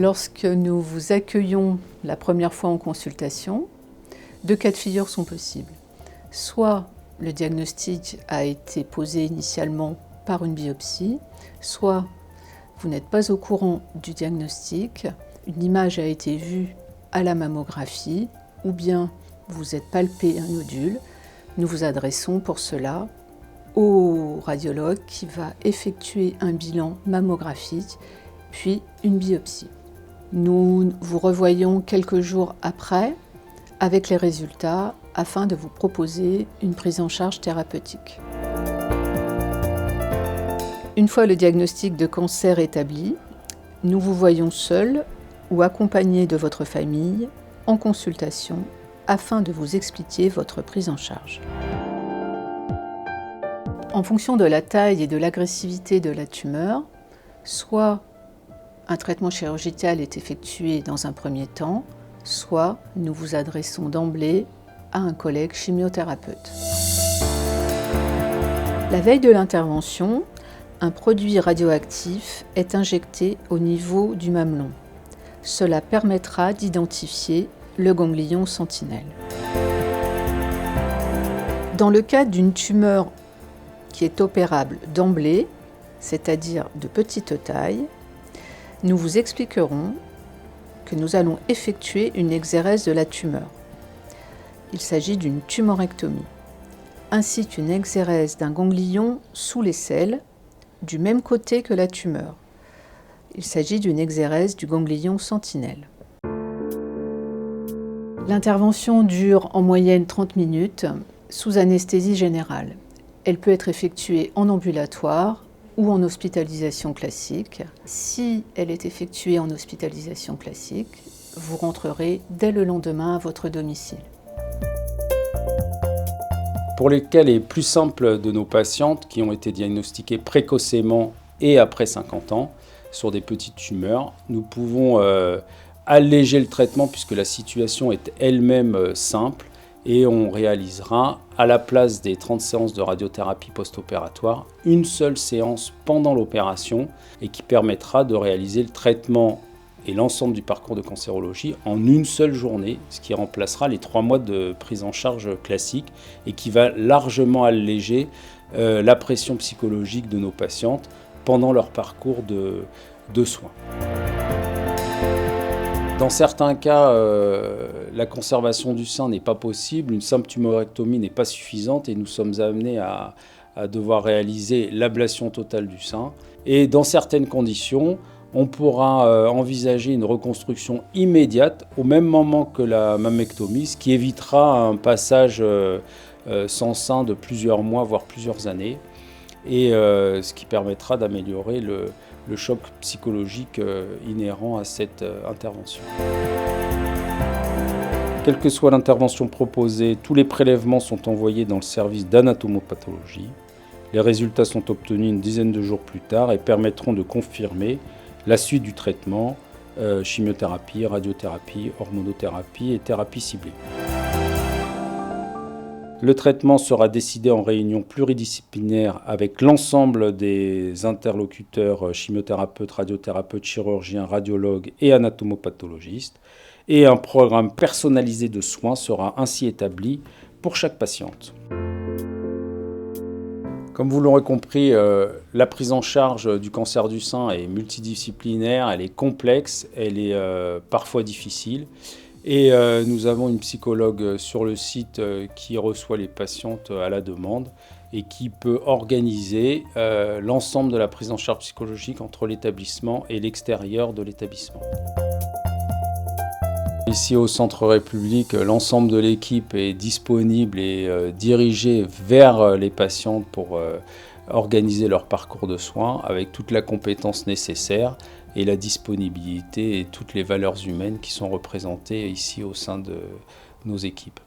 Lorsque nous vous accueillons la première fois en consultation, 2 cas de figure sont possibles. Soit le diagnostic a été posé initialement par une biopsie, soit vous n'êtes pas au courant du diagnostic, une image a été vue à la mammographie, ou bien vous êtes palpé un nodule. Nous vous adressons pour cela au radiologue qui va effectuer un bilan mammographique, puis une biopsie. Nous vous revoyons quelques jours après avec les résultats afin de vous proposer une prise en charge thérapeutique. Une fois le diagnostic de cancer établi, nous vous voyons seul ou accompagné de votre famille en consultation afin de vous expliquer votre prise en charge. En fonction de la taille et de l'agressivité de la tumeur, soit un traitement chirurgical est effectué dans un premier temps, soit nous vous adressons d'emblée à un collègue chimiothérapeute. La veille de l'intervention, un produit radioactif est injecté au niveau du mamelon. Cela permettra d'identifier le ganglion sentinelle. Dans le cas d'une tumeur qui est opérable d'emblée, c'est-à-dire de petite taille, nous vous expliquerons que nous allons effectuer une exérèse de la tumeur. Il s'agit d'une tumorectomie, ainsi qu'une exérèse d'un ganglion sous l'aisselle, du même côté que la tumeur. Il s'agit d'une exérèse du ganglion sentinelle. L'intervention dure en moyenne 30 minutes sous anesthésie générale. Elle peut être effectuée en ambulatoire ou en hospitalisation classique. Si elle est effectuée en hospitalisation classique, vous rentrerez dès le lendemain à votre domicile. Pour les cas les plus simples de nos patientes qui ont été diagnostiquées précocement et après 50 ans sur des petites tumeurs, nous pouvons alléger le traitement puisque la situation est elle-même simple et on réalisera à la place des 30 séances de radiothérapie post-opératoire une seule séance pendant l'opération et qui permettra de réaliser le traitement et l'ensemble du parcours de cancérologie en une seule journée, ce qui remplacera les 3 mois de prise en charge classique et qui va largement alléger la pression psychologique de nos patientes pendant leur parcours de soins. Dans certains cas, la conservation du sein n'est pas possible, une simple tumorectomie n'est pas suffisante et nous sommes amenés à devoir réaliser l'ablation totale du sein. Et dans certaines conditions, on pourra envisager une reconstruction immédiate au même moment que la mammectomie, ce qui évitera un passage sans sein de plusieurs mois, voire plusieurs années, et ce qui permettra d'améliorer le choc psychologique inhérent à cette intervention. Quelle que soit l'intervention proposée, tous les prélèvements sont envoyés dans le service d'anatomopathologie. Les résultats sont obtenus une dizaine de jours plus tard et permettront de confirmer la suite du traitement, chimiothérapie, radiothérapie, hormonothérapie et thérapie ciblée. Le traitement sera décidé en réunion pluridisciplinaire avec l'ensemble des interlocuteurs chimiothérapeutes, radiothérapeutes, chirurgiens, radiologues et anatomopathologistes. Et un programme personnalisé de soins sera ainsi établi pour chaque patiente. Comme vous l'aurez compris, la prise en charge du cancer du sein est multidisciplinaire, elle est complexe, elle est parfois difficile. Et nous avons une psychologue sur le site qui reçoit les patientes à la demande et qui peut organiser l'ensemble de la prise en charge psychologique entre l'établissement et l'extérieur de l'établissement. Ici au Centre République, l'ensemble de l'équipe est disponible et dirigée vers les patientes pour organiser leur parcours de soins avec toute la compétence nécessaire et la disponibilité et toutes les valeurs humaines qui sont représentées ici au sein de nos équipes.